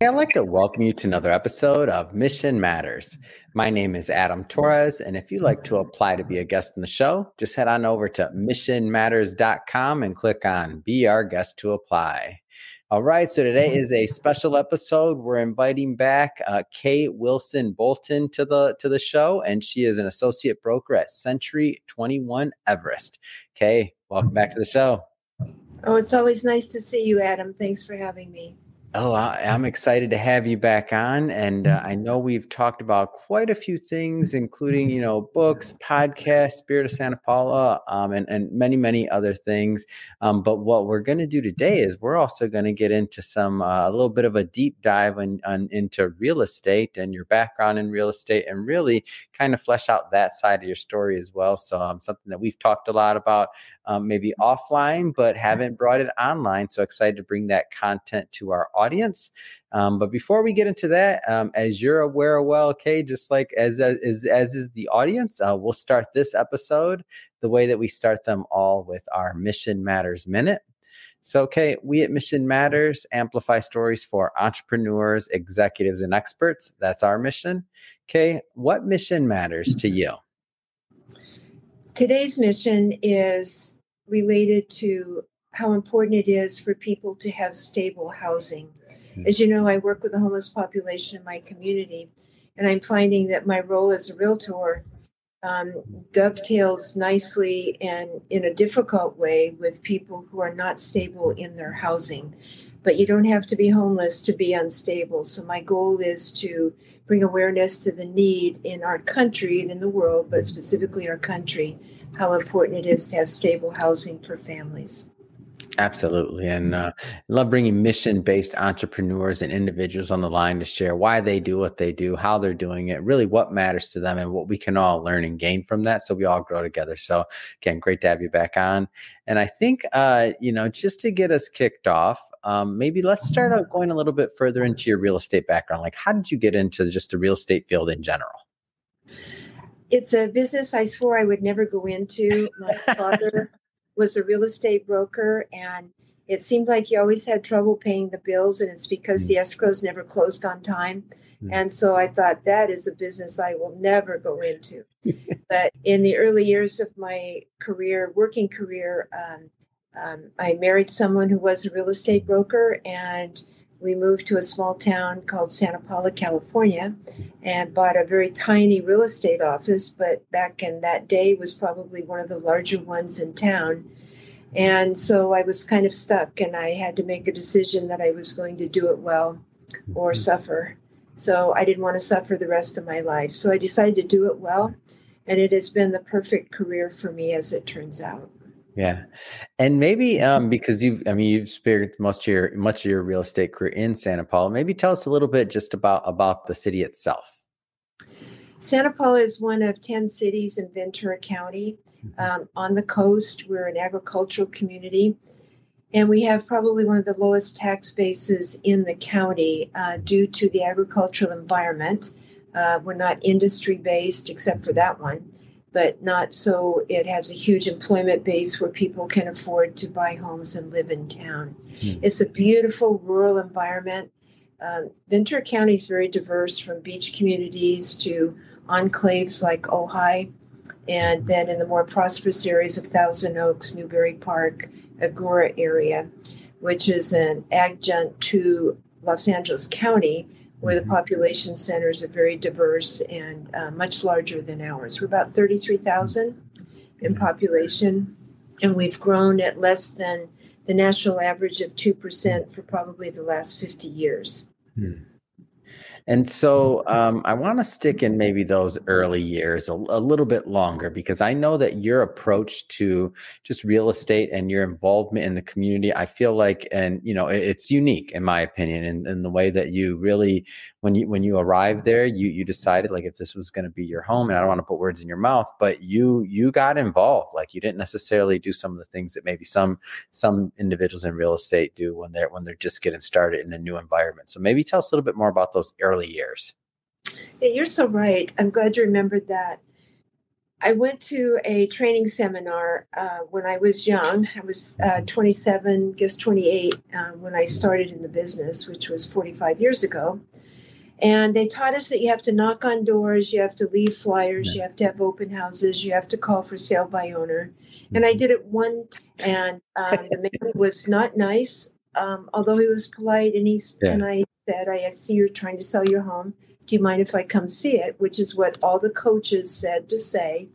Hey, I'd like to welcome you to another episode of Mission Matters. My name is Adam Torres, and if you'd like to apply to be a guest on the show, just head on over to missionmatters.com and click on Be Our Guest to apply. All right, so today is a special episode. We're inviting back Kay Wilson-Bolton to the show, and she is an associate broker at Century 21 Everest. Kay, welcome back to the show. Oh, it's always nice to see you, Adam. Thanks for having me. Oh, I'm excited to have you back on. And I know we've talked about quite a few things, including, books, podcasts, Spirit of Santa Paula, and many, many other things. But what we're going to do today is we're also going to get into a little bit of a deep dive into real estate and your background in real estate, and really kind of flesh out that side of your story as well. So something that we've talked a lot about, maybe offline, but haven't brought it online. So excited to bring that content to our audience. But before we get into that, as you're aware, Kay, just like as is the audience, we'll start this episode the way that we start them all, with our Mission Matters Minute. So, Kay, we at Mission Matters amplify stories for entrepreneurs, executives, and experts. That's our mission. Kay, what mission matters to you? Today's mission is related to how important it is for people to have stable housing. As you know, I work with the homeless population in my community, and I'm finding that my role as a realtor dovetails nicely and in a difficult way with people who are not stable in their housing. But you don't have to be homeless to be unstable. So my goal is to bring awareness to the need in our country and in the world, but specifically our country, how important it is to have stable housing for families. Absolutely. And I love bringing mission-based entrepreneurs and individuals on the line to share why they do what they do, how they're doing it, really what matters to them, and what we can all learn and gain from that, so we all grow together. So again, great to have you back on. And I think, just to get us kicked off, maybe let's start out going a little bit further into your real estate background. Like, how did you get into just the real estate field in general? It's a business I swore I would never go into. My father was a real estate broker, and it seemed like he always had trouble paying the bills, and it's because the escrows never closed on time. And so I thought, that is a business I will never go into. But in the early years of my working career, I married someone who was a real estate broker, and we moved to a small town called Santa Paula, California, and bought a very tiny real estate office, but back in that day was probably one of the larger ones in town. And so I was kind of stuck, and I had to make a decision that I was going to do it well or suffer. So I didn't want to suffer the rest of my life. So I decided to do it well, and it has been the perfect career for me, as it turns out. Yeah. And maybe because you've experienced much of your real estate career in Santa Paula, maybe tell us a little bit just about the city itself. Santa Paula is one of 10 cities in Ventura County. On the coast, we're an agricultural community, and we have probably one of the lowest tax bases in the county due to the agricultural environment. We're not industry-based except for that one, but not so it has a huge employment base where people can afford to buy homes and live in town. It's a beautiful rural environment. Ventura County is very diverse, from beach communities to enclaves like Ojai, and then in the more prosperous areas of Thousand Oaks, Newberry Park, Agoura area, which is an adjunct to Los Angeles County, where the population centers are very diverse and much larger than ours. We're about 33,000 in population, and we've grown at less than the national average of 2% for probably the last 50 years. And so I want to stick in maybe those early years a little bit longer, because I know that your approach to just real estate and your involvement in the community, I feel like, and it's unique in my opinion, in the way that you really, when you arrived there, you decided, like, if this was going to be your home, and I don't want to put words in your mouth, but you got involved. Like, you didn't necessarily do some of the things that maybe some individuals in real estate do when they're just getting started in a new environment. So maybe tell us a little bit more about those early years. Yeah, you're so right. I'm glad you remembered that. I went to a training seminar when I was young. I was 27, guess 28 when I started in the business, which was 45 years ago. And they taught us that you have to knock on doors, you have to leave flyers, you have to have open houses, you have to call for sale by owner. And I did it one time, and the man was not nice, although he was polite. And I said, I see you're trying to sell your home. Do you mind if I come see it? Which is what all the coaches said to say.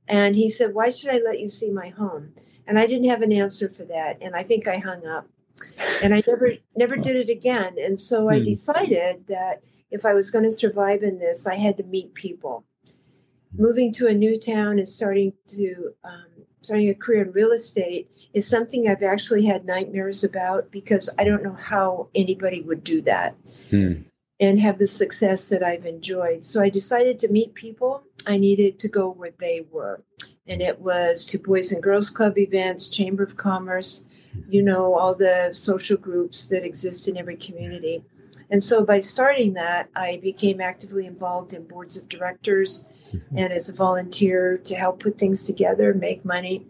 And he said, why should I let you see my home? And I didn't have an answer for that. And I think I hung up. And I never did it again. And so I decided that if I was going to survive in this, I had to meet people. Moving to a new town and starting a career in real estate is something I've actually had nightmares about, because I don't know how anybody would do that and have the success that I've enjoyed. So I decided to meet people. I needed to go where they were. And it was to Boys and Girls Club events, Chamber of Commerce, all the social groups that exist in every community. And so by starting that, I became actively involved in boards of directors and as a volunteer to help put things together, make money,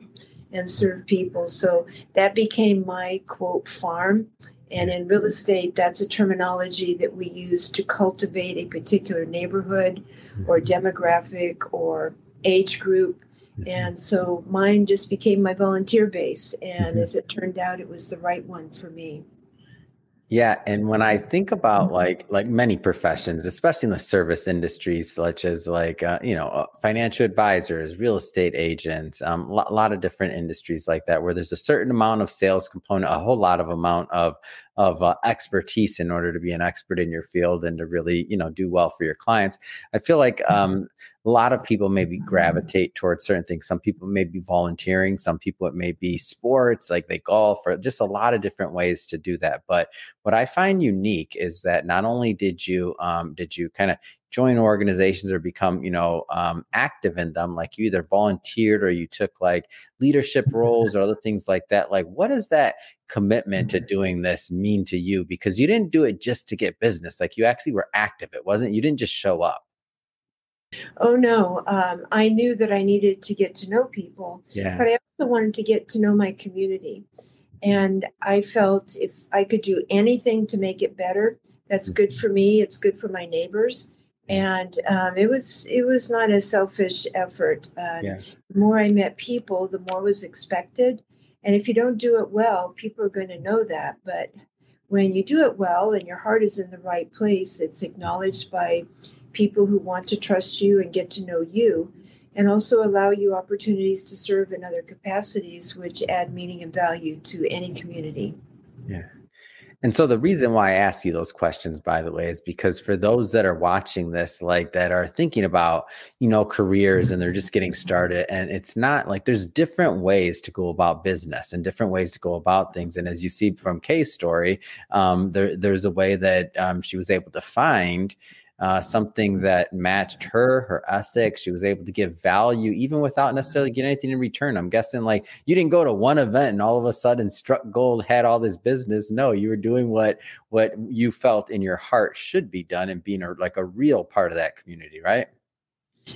and serve people. So that became my, quote, farm. And in real estate, that's a terminology that we use to cultivate a particular neighborhood or demographic or age group. And so mine just became my volunteer base. And as it turned out, it was the right one for me. Yeah. And when I think about like many professions, especially in the service industries, such as financial advisors, real estate agents, a lot of different industries like that, where there's a certain amount of sales component, a whole lot of amount of expertise in order to be an expert in your field and to really, do well for your clients. I feel like a lot of people maybe gravitate towards certain things. Some people may be volunteering. Some people, it may be sports, like they golf, or just a lot of different ways to do that. But what I find unique is that not only did you kind of join organizations or become, active in them, like you either volunteered or you took like leadership roles or other things like that. Like, what does that commitment to doing this mean to you? Because you didn't do it just to get business. Like, you actually were active. You didn't just show up. Oh, no. I knew that I needed to get to know people, but I also wanted to get to know my community. And I felt if I could do anything to make it better, that's good for me. It's good for my neighbors. And it was not a selfish effort. The more I met people, the more was expected. And if you don't do it well, people are going to know that. But when you do it well and your heart is in the right place, it's acknowledged by people who want to trust you and get to know you, and also allow you opportunities to serve in other capacities, which add meaning and value to any community. Yeah. And so the reason why I ask you those questions, by the way, is because for those that are watching this, like that are thinking about, careers and they're just getting started, and it's not like there's different ways to go about business and different ways to go about things. And as you see from Kay's story, there's a way that she was able to find something that matched her ethics. She was able to give value even without necessarily getting anything in return. I'm guessing like you didn't go to one event and all of a sudden struck gold, had all this business. No, you were doing what you felt in your heart should be done and being a real part of that community, right?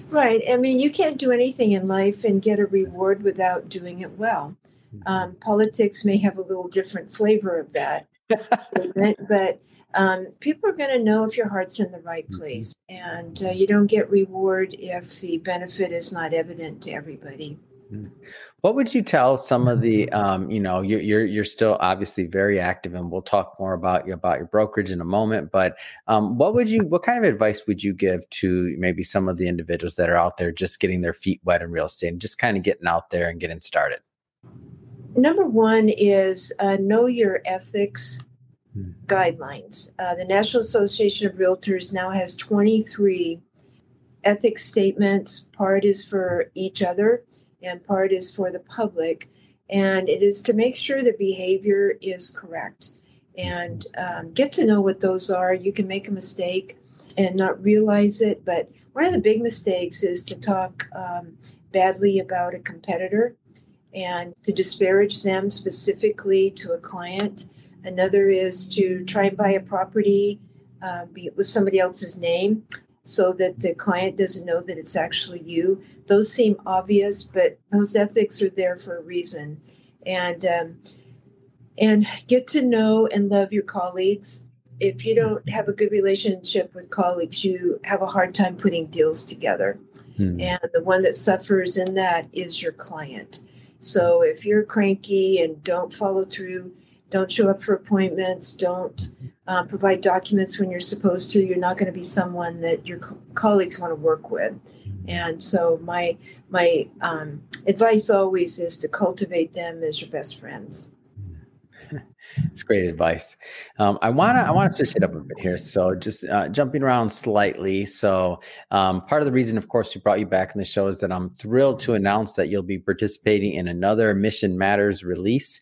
Right. I mean, you can't do anything in life and get a reward without doing it well. Politics may have a little different flavor of that, but people are going to know if your heart's in the right place, and you don't get reward if the benefit is not evident to everybody. What would you tell some of the, you're still obviously very active, and we'll talk more about your brokerage in a moment, but what kind of advice would you give to maybe some of the individuals that are out there just getting their feet wet in real estate and just kind of getting out there and getting started? Number one is know your ethics guidelines. The National Association of Realtors now has 23 ethics statements. Part is for each other and part is for the public. And it is to make sure the behavior is correct and get to know what those are. You can make a mistake and not realize it. But one of the big mistakes is to talk badly about a competitor and to disparage them specifically to a client. Another is to try and buy a property with somebody else's name. so that the client doesn't know that it's actually you. Those seem obvious, but those ethics are there for a reason. And get to know and love your colleagues. If you don't have a good relationship with colleagues, you have a hard time putting deals together. And the one that suffers in that is your client. So if you're cranky and don't follow through, don't show up for appointments, don't provide documents when you're supposed to, you're not going to be someone that your colleagues want to work with. And so my advice always is to cultivate them as your best friends. It's great advice. I want to switch it up a bit here. So just jumping around slightly. So part of the reason, of course, we brought you back in the show is that I'm thrilled to announce that you'll be participating in another Mission Matters release.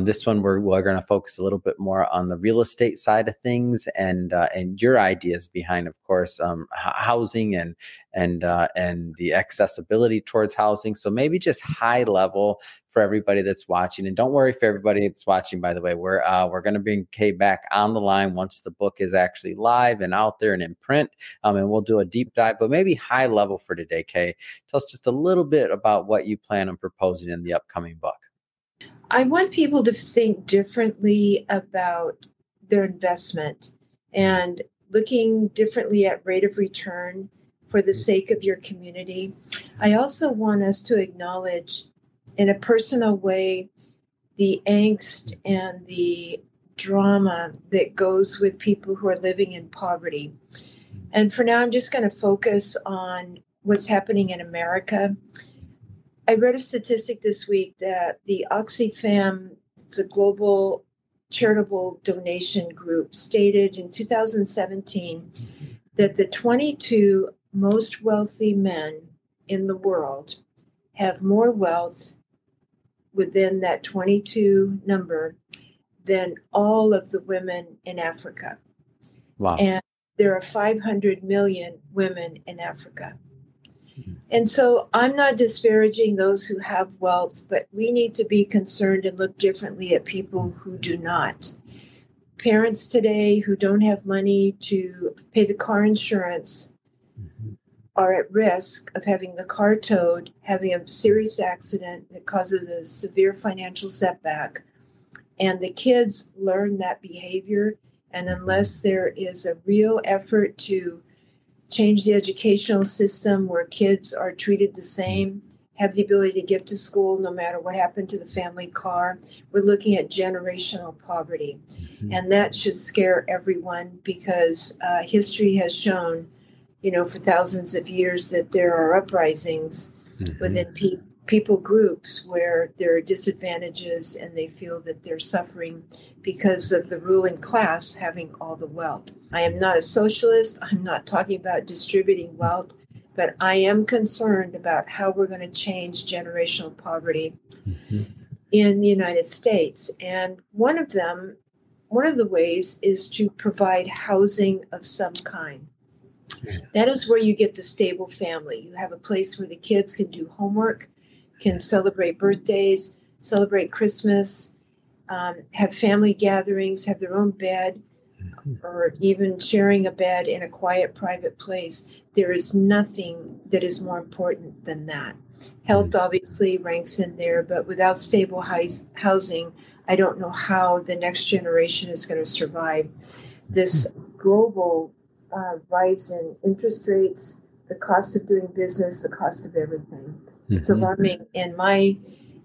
This one, we're going to focus a little bit more on the real estate side of things and your ideas behind, of course, housing and the accessibility towards housing. So maybe just high level for everybody that's watching. And don't worry for everybody that's watching, by the way, we're going to bring Kay back on the line once the book is actually live and out there and in print. And we'll do a deep dive, but maybe high level for today, Kay. Tell us just a little bit about what you plan on proposing in the upcoming book. I want people to think differently about their investment and looking differently at rate of return for the sake of your community. I also want us to acknowledge in a personal way the angst and the drama that goes with people who are living in poverty. And for now, I'm just going to focus on what's happening in America. I read a statistic this week that the Oxfam, it's a global charitable donation group, stated in 2017 that the 22 most wealthy men in the world have more wealth within that 22 number than all of the women in Africa. Wow. And there are 500 million women in Africa. And so I'm not disparaging those who have wealth, but we need to be concerned and look differently at people who do not. Parents today who don't have money to pay the car insurance are at risk of having the car towed, having a serious accident that causes a severe financial setback. And the kids learn that behavior. And unless there is a real effort to change the educational system where kids are treated the same, have the ability to get to school no matter what happened to the family car, we're looking at generational poverty. And that should scare everyone because history has shown, for thousands of years that there are uprisings within people groups where there are disadvantages and they feel that they're suffering because of the ruling class having all the wealth. I am not a socialist. I'm not talking about distributing wealth, but I am concerned about how we're going to change generational poverty in the United States. And one of the ways is to provide housing of some kind. That is where you get the stable family. You have a place where the kids can do homework, can celebrate birthdays, celebrate Christmas, have family gatherings, have their own bed, or even sharing a bed in a quiet, private place. There is nothing that is more important than that. Health obviously ranks in there, but without stable housing, I don't know how the next generation is going to survive this global rise in interest rates, the cost of doing business, the cost of everything. It's alarming in my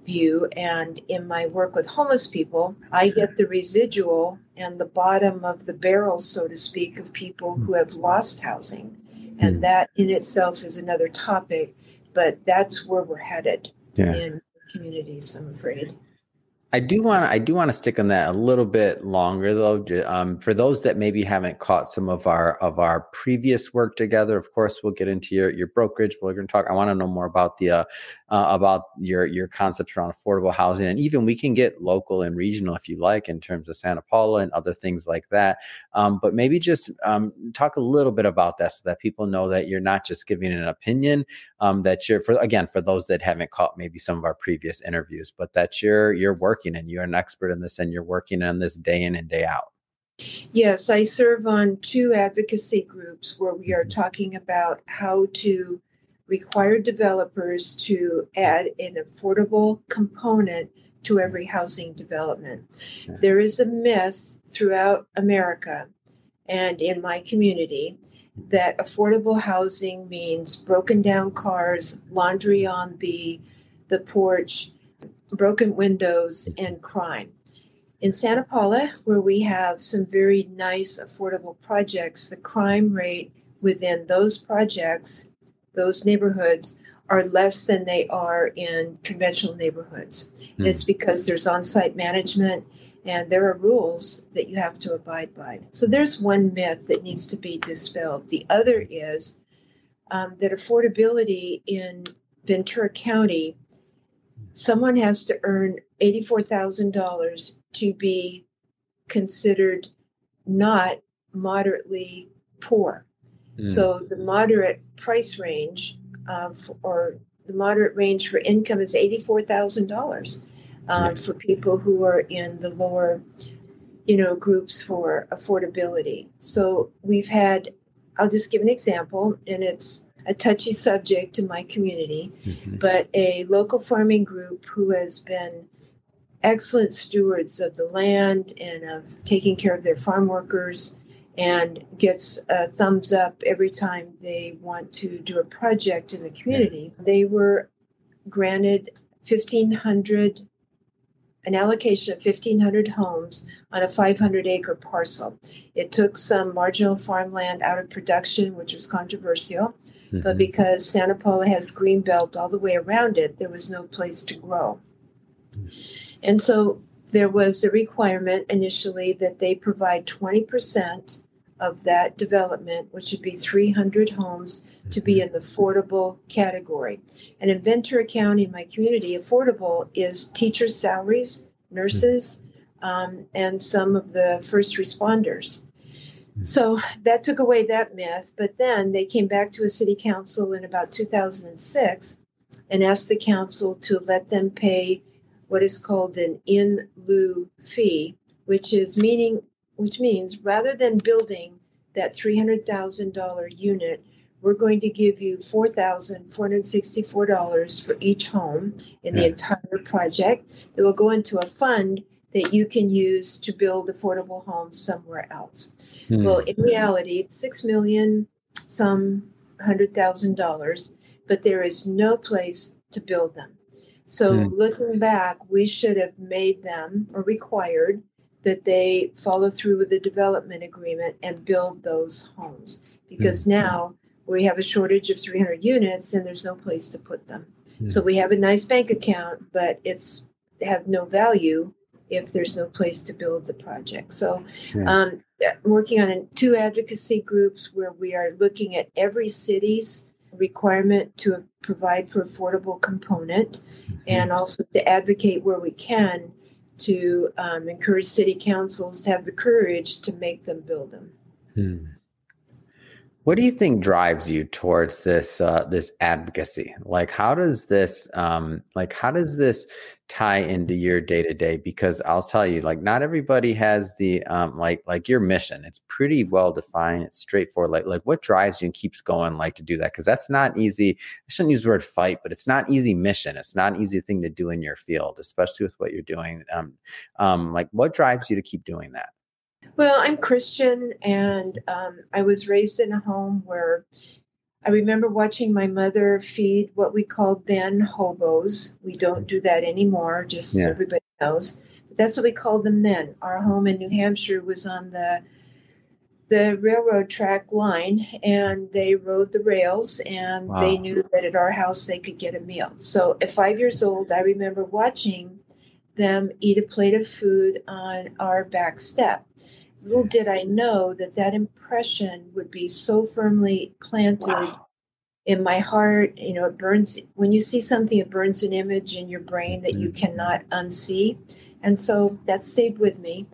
view, and in my work with homeless people, I get the residual and the bottom of the barrel, so to speak, of people who have lost housing. And that in itself is another topic, but that's where we're headed in communities, I'm afraid. I do want to stick on that a little bit longer, though. For those that maybe haven't caught some of our previous work together, of course, we'll get into your brokerage. We're going to talk. I want to know more about about your concepts around affordable housing, and even we can get local and regional if you like, in terms of Santa Paula and other things like that. But maybe just talk a little bit about that, so that people know that you're not just giving an opinion. That you're for those that haven't caught maybe some of our previous interviews, but that you're working and you're an expert in this and you're working on this day in and day out. Yes, I serve on two advocacy groups where we are talking about how to require developers to add an affordable component to every housing development. Yeah. There is a myth throughout America and in my community that affordable housing means broken down cars, laundry on the porch, broken windows, and crime. In Santa Paula, where we have some very nice affordable projects, the crime rate within those projects, those neighborhoods, are less than they are in conventional neighborhoods. Mm. It's because there's on-site management and there are rules that you have to abide by. So there's one myth that needs to be dispelled. The other is that affordability in Ventura County, someone has to earn $84,000 to be considered not moderately poor. So the moderate price range or the moderate range for income is $84,000 for people who are in the lower, groups for affordability. So we've had, I'll just give an example, and it's a touchy subject in my community, but a local farming group who has been excellent stewards of the land and of taking care of their farm workers and gets a thumbs up every time they want to do a project in the community. They were granted an allocation of 1,500 homes on a 500-acre parcel. It took some marginal farmland out of production, which was controversial, but because Santa Paula has green belt all the way around it, there was no place to grow. And so there was a requirement initially that they provide 20% of that development, which would be 300 homes, to be in the affordable category. And in Ventura County, my community, affordable is teacher salaries, nurses, and some of the first responders. So that took away that myth. But then they came back to a city council in about 2006 and asked the council to let them pay what is called an in lieu fee, which means rather than building that $300,000 unit, we're going to give you $4,464 for each home in the entire project that will go into a fund that you can use to build affordable homes somewhere else. Well, in reality, $6 million, some $100,000, but there is no place to build them. So looking back, we should have made them or required that they follow through with the development agreement and build those homes, because now we have a shortage of 300 units and there's no place to put them. So we have a nice bank account, but it's have no value if there's no place to build the project. So I'm working on two advocacy groups where we are looking at every city's requirement to provide for affordable component and also to advocate where we can to encourage city councils to have the courage to make them build them. What do you think drives you towards this this advocacy? How does this tie into your day to day? Because I'll tell you, not everybody has the like your mission. It's pretty well defined. It's straightforward. What drives you and keeps going to do that? Because that's not easy. I shouldn't use the word fight, but it's not easy mission. It's not an easy thing to do in your field, especially with what you're doing. What drives you to keep doing that? Well, I'm Christian, and I was raised in a home where I remember watching my mother feed what we called then hobos. We don't do that anymore, just so everybody knows. But that's what we called them then. Our home in New Hampshire was on the railroad track line, and they rode the rails, and they knew that at our house they could get a meal. So at 5 years old, I remember watching them eat a plate of food on our back step. Little did I know that impression would be so firmly planted in my heart. It burns. When you see something, it burns an image in your brain that you cannot unsee. And so that stayed with me.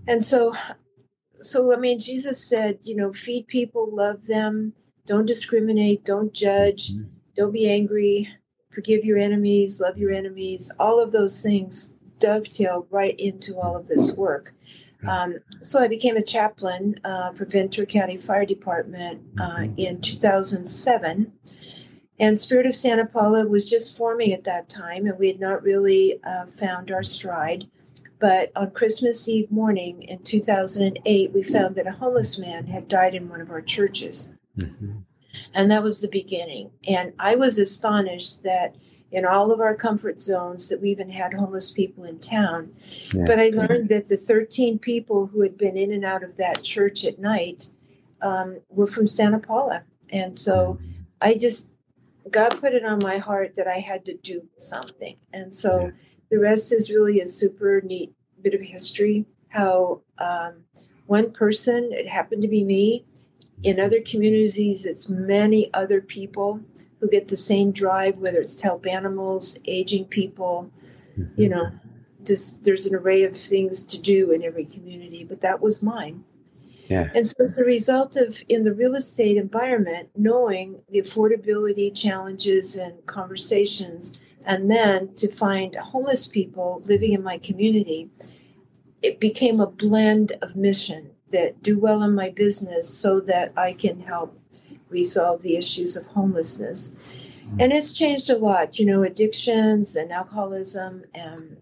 And so Jesus said, feed people, love them, don't discriminate, don't judge, don't be angry, forgive your enemies, love your enemies. All of those things dovetail right into all of this work. So I became a chaplain for Ventura County Fire Department in 2007. And Spirit of Santa Paula was just forming at that time, and we had not really found our stride. But on Christmas Eve morning in 2008, we found that a homeless man had died in one of our churches. Mm-hmm. And that was the beginning. And I was astonished that in all of our comfort zones that we even had homeless people in town. Yeah. But I learned that the 13 people who had been in and out of that church at night were from Santa Paula. And so God put it on my heart that I had to do something. And so the rest is really a super neat bit of history, how one person, it happened to be me. In other communities, it's many other people who get the same drive, whether it's to help animals, aging people, there's an array of things to do in every community, but that was mine. Yeah. And so as a result of, in the real estate environment, knowing the affordability challenges and conversations, and then to find homeless people living in my community, it became a blend of mission that do well in my business so that I can help resolve the issues of homelessness. And it's changed a lot, addictions and alcoholism and,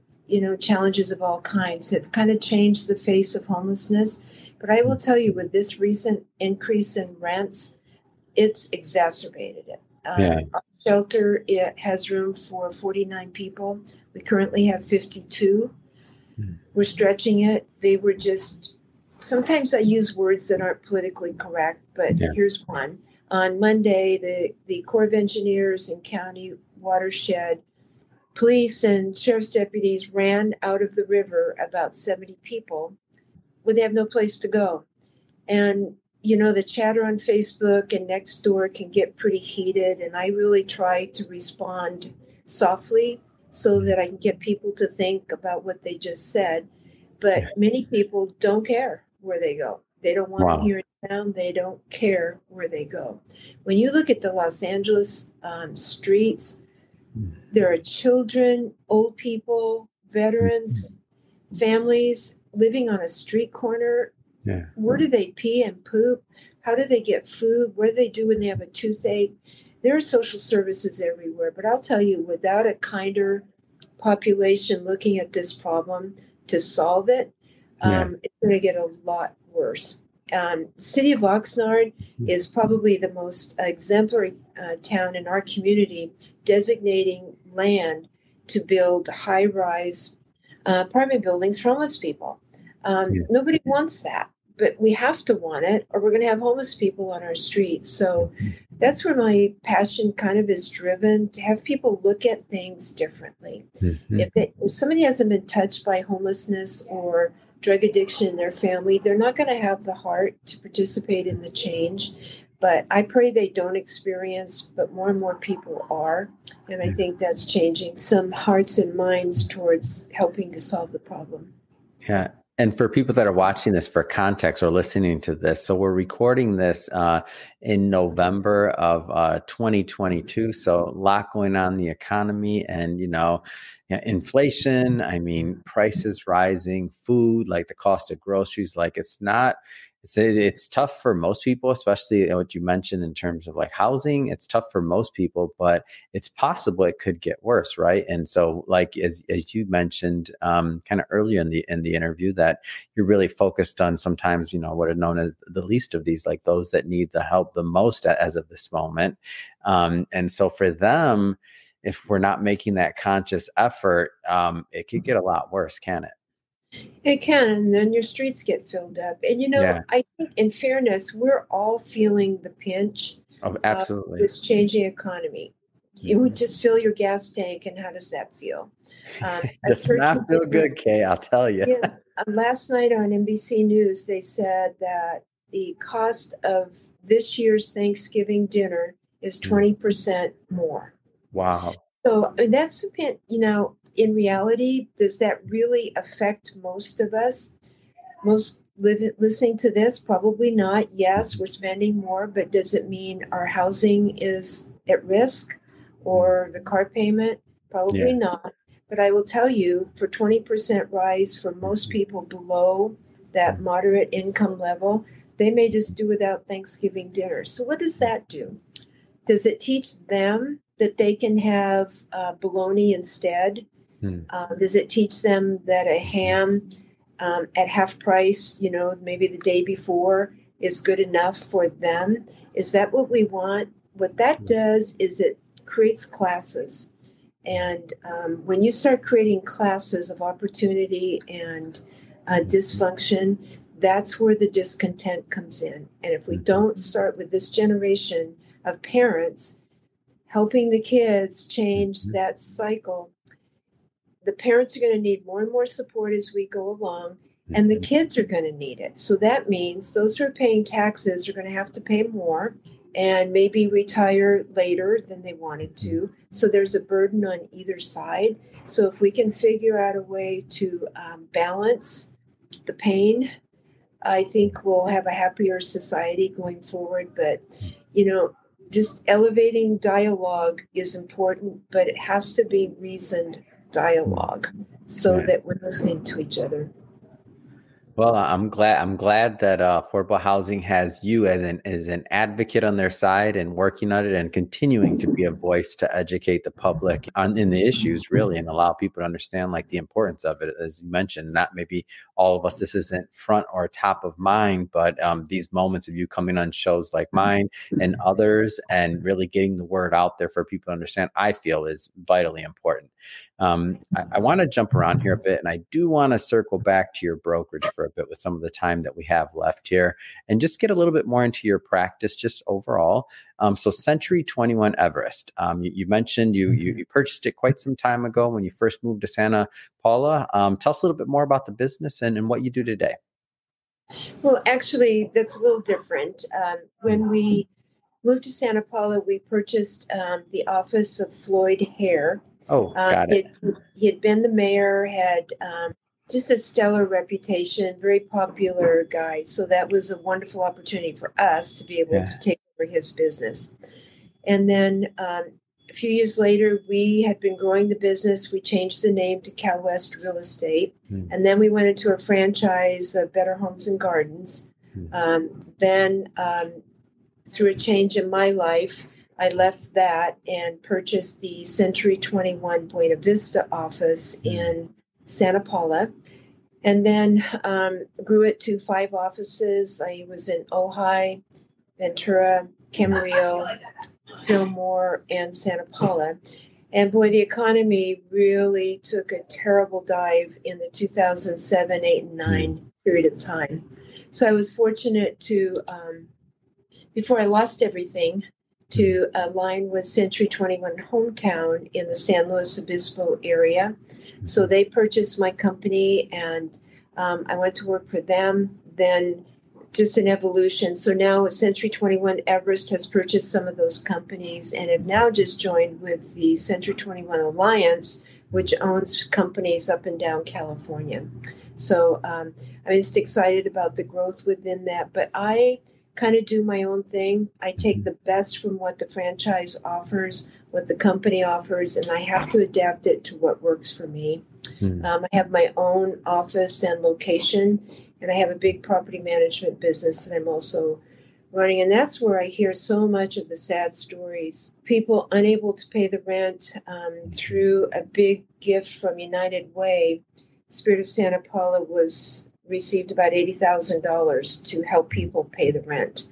challenges of all kinds have kind of changed the face of homelessness. But I will tell you, with this recent increase in rents, it's exacerbated it. Our shelter, it has room for 49 people. We currently have 52. We're stretching it. They were just, sometimes I use words that aren't politically correct, but here's one. On Monday, the Corps of Engineers and County Watershed, police and sheriff's deputies ran out of the river about 70 people where they have no place to go. And, the chatter on Facebook and Nextdoor can get pretty heated. And I really try to respond softly so that I can get people to think about what they just said. But many people don't care where they go. They don't want them here in town. They don't care where they go. When you look at the Los Angeles streets, there are children, old people, veterans, families living on a street corner. Yeah. Where do they pee and poop? How do they get food? What do they do when they have a toothache? There are social services everywhere. But I'll tell you, without a kinder population looking at this problem to solve it, it's going to get a lot worse. City of Oxnard is probably the most exemplary town in our community, designating land to build high-rise apartment buildings for homeless people. Nobody wants that, but we have to want it, or we're going to have homeless people on our streets. So that's where my passion kind of is driven, to have people look at things differently. Mm-hmm. If somebody hasn't been touched by homelessness or drug addiction in their family, they're not going to have the heart to participate in the change. But I pray they don't experience, but more and more people are. And I think that's changing some hearts and minds towards helping to solve the problem. Yeah. And for people that are watching this for context or listening to this, so we're recording this in November of 2022. So a lot going on in the economy and, inflation. I mean, prices rising, food, like the cost of groceries, like it's tough for most people, especially what you mentioned in terms of like housing. It's tough for most people, but it's possible it could get worse, right? And so, like as you mentioned, kind of earlier in the interview, that you're really focused on sometimes, what are known as the least of these, like those that need the help the most as of this moment. And so for them, if we're not making that conscious effort, it could get a lot worse, can it? It can, and then your streets get filled up. And, I think in fairness, we're all feeling the pinch of this changing economy. You would just fill your gas tank, and how does that feel? Does not feel good, Kay, I'll tell you. Yeah. Last night on NBC News, they said that the cost of this year's Thanksgiving dinner is 20% more. Wow. So that's a bit, in reality, does that really affect most of us? Most listening to this, probably not. Yes, we're spending more, but does it mean our housing is at risk or the car payment? Probably not. But I will tell you, for 20% rise for most people below that moderate income level, they may just do without Thanksgiving dinner. So what does that do? Does it teach them that they can have bologna instead? Does it teach them that a ham at half price, maybe the day before is good enough for them? Is that what we want? What that does is it creates classes. And when you start creating classes of opportunity and dysfunction, that's where the discontent comes in. And if we don't start with this generation of parents helping the kids change that cycle, the parents are going to need more and more support as we go along, and the kids are going to need it. So that means those who are paying taxes are going to have to pay more and maybe retire later than they wanted to. So there's a burden on either side. So if we can figure out a way to balance the pain, I think we'll have a happier society going forward. But, just elevating dialogue is important, but it has to be reasoned dialogue so that we're listening to each other. Well, I'm glad that affordable housing has you as an advocate on their side and working on it and continuing to be a voice to educate the public in the issues, really, and allow people to understand like the importance of it. As you mentioned, not maybe all of us, this isn't front or top of mind, but these moments of you coming on shows like mine and others and really getting the word out there for people to understand, I feel is vitally important. I want to jump around here a bit, and I do want to circle back to your brokerage for a bit with some of the time that we have left here and just get a little bit more into your practice just overall. So Century 21 Everest, you mentioned you purchased it quite some time ago when you first moved to Santa Paula. Tell us a little bit more about the business and what you do today. Well, actually, that's a little different. When we moved to Santa Paula, we purchased the office of Floyd Hare. Oh, got it. He had been the mayor, had just a stellar reputation, very popular guy. So that was a wonderful opportunity for us to be able to take over his business. And then a few years later, we had been growing the business. We changed the name to Cal West Real Estate. And then we went into a franchise of Better Homes and Gardens. Then through a change in my life, I left that and purchased the Century 21 Buena Vista office in Santa Paula, and then grew it to 5 offices. I was in Ojai, Ventura, Camarillo, Fillmore, and Santa Paula. And boy, the economy really took a terrible dive in the 2007, 8, and 9 period of time. So I was fortunate to, before I lost everything, to align with Century 21 Hometown in the San Luis Obispo area. So they purchased my company, and I went to work for them. Then just an evolution. So now Century 21 Everest has purchased some of those companies and have now just joined with the Century 21 Alliance, which owns companies up and down California. So I'm just excited about the growth within that. But I kind of do my own thing. I take the best from what the franchise offers, what the company offers, and I have to adapt it to what works for me. I have my own office and location, and I have a big property management business that I'm also running. And that's where I hear so much of the sad stories. People unable to pay the rent through a big gift from United Way. Spirit of Santa Paula received about $80,000 to help people pay the rent.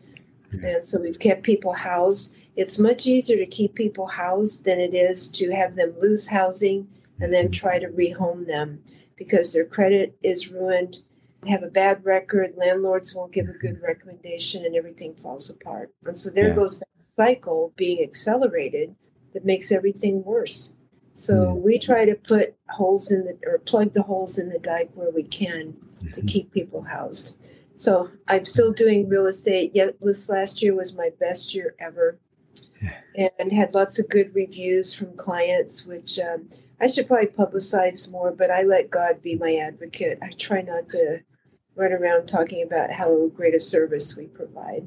And so we've kept people housed. It's much easier to keep people housed than it is to have them lose housing and then try to rehome them because their credit is ruined. They have a bad record. Landlords won't give a good recommendation and everything falls apart. And so there goes that cycle being accelerated that makes everything worse. So we try to plug the holes in the dike where we can to keep people housed. So I'm still doing real estate. Yet this last year was my best year ever, and had lots of good reviews from clients, which I should probably publicize more, but I let God be my advocate. I try not to run around talking about how great a service we provide.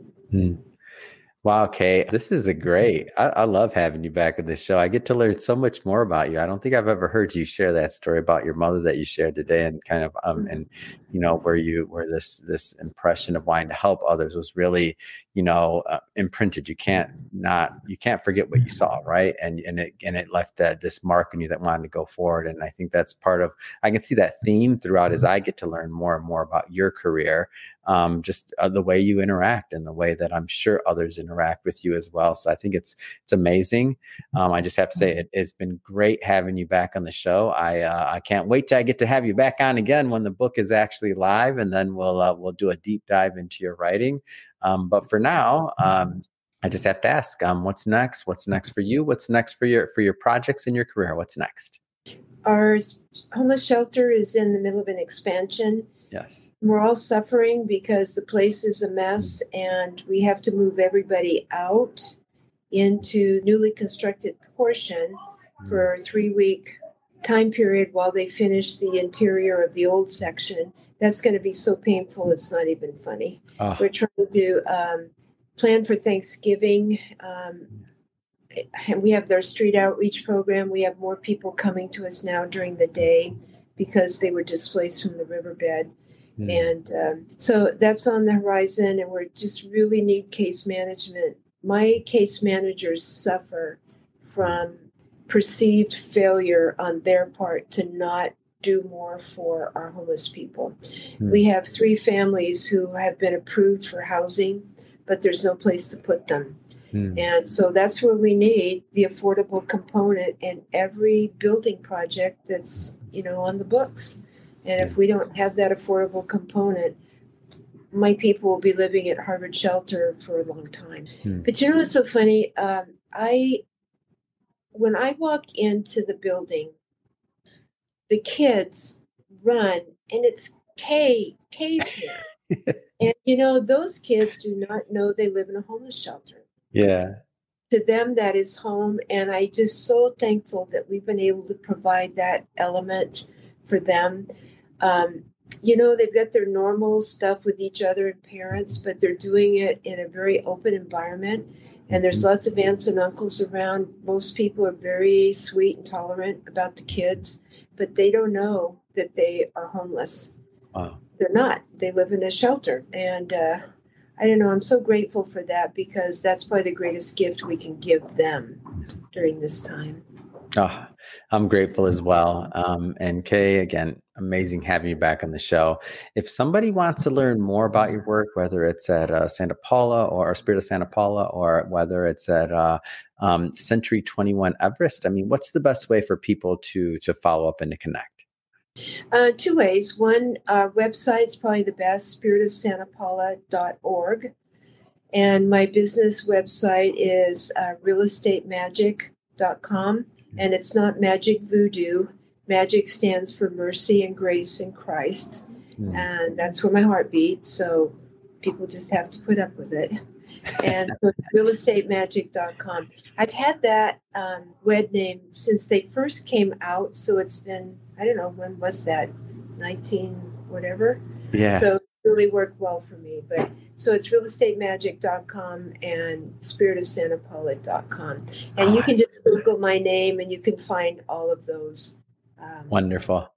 Wow, Kay, this is a great. I love having you back on this show. I get to learn so much more about you. I don't think I've ever heard you share that story about your mother that you shared today, and kind of and where this impression of wanting to help others was really imprinted. You can't forget what you saw, right? And it left this mark on you that wanted to go forward. And I think that's part of. I can see that theme throughout as I get to learn more and more about your career. Just the way you interact and the way that I'm sure others interact with you as well. So I think it's amazing. I just have to say it's been great having you back on the show. I can't wait till I get to have you back on again when the book is actually live, and then we'll do a deep dive into your writing. But for now, I just have to ask, what's next? What's next for you? What's next for your projects in your career? What's next? Our homeless shelter is in the middle of an expansion. Yes. We're all suffering because the place is a mess, and we have to move everybody out into newly constructed portion for a 3-week time period while they finish the interior of the old section. That's going to be so painful, it's not even funny. Oh. We're trying to plan for Thanksgiving. And we have their street outreach program. We have more people coming to us now during the day because they were displaced from the riverbed. And so that's on the horizon, and we just really need case management. My case managers suffer from perceived failure on their part to not do more for our homeless people. We have 3 families who have been approved for housing, but there's no place to put them. And so that's where we need the affordable component in every building project that's, on the books. And if we don't have that affordable component, my people will be living at Harvard Shelter for a long time. But what's so funny? When I walk into the building, the kids run, and it's Kay's here. And those kids do not know they live in a homeless shelter. Yeah. To them, that is home. And I'm just so thankful that we've been able to provide that element for them. They've got their normal stuff with each other and parents, but they're doing it in a very open environment. And there's lots of aunts and uncles around. Most people are very sweet and tolerant about the kids, but they don't know that they are homeless. Wow. They're not. They live in a shelter. And I don't know. I'm so grateful for that, because that's probably the greatest gift we can give them during this time. Oh, I'm grateful as well. And Kay, again, amazing having you back on the show. If somebody wants to learn more about your work, whether it's at Santa Paula or Spirit of Santa Paula, or whether it's at Century 21 Everest, what's the best way for people to follow up and to connect? 2 ways. One, website's probably the best, spiritofsantapaula.org. And my business website is realestatemagik.com. And it's not magic voodoo. Magic stands for mercy and grace in Christ. And that's where my heart beats. So people just have to put up with it. And so realestatemagik.com. I've had that web name since they first came out. So it's been, I don't know, when was that? 19 whatever. Yeah. So it really worked well for me. But so it's realestatemagik.com and spiritofsantapaula.com. And you can just Google my name and you can find all of those. Wonderful.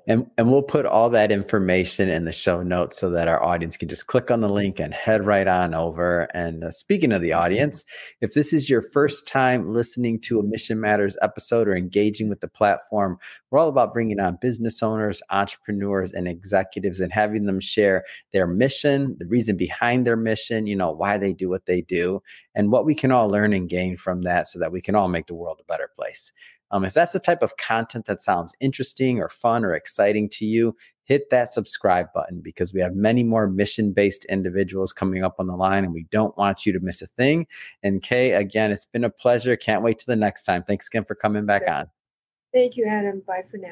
And we'll put all that information in the show notes so that our audience can just click on the link and head right on over. And speaking of the audience, if this is your first time listening to a Mission Matters episode or engaging with the platform, we're all about bringing on business owners, entrepreneurs, and executives and having them share their mission, the reason behind their mission, why they do what they do, and what we can all learn and gain from that so that we can all make the world a better place. If that's the type of content that sounds interesting or fun or exciting to you, hit that subscribe button, because we have many more mission-based individuals coming up on the line, and we don't want you to miss a thing. And Kay, again, it's been a pleasure. Can't wait till the next time. Thanks again for coming back on. Thank you, Adam. Bye for now.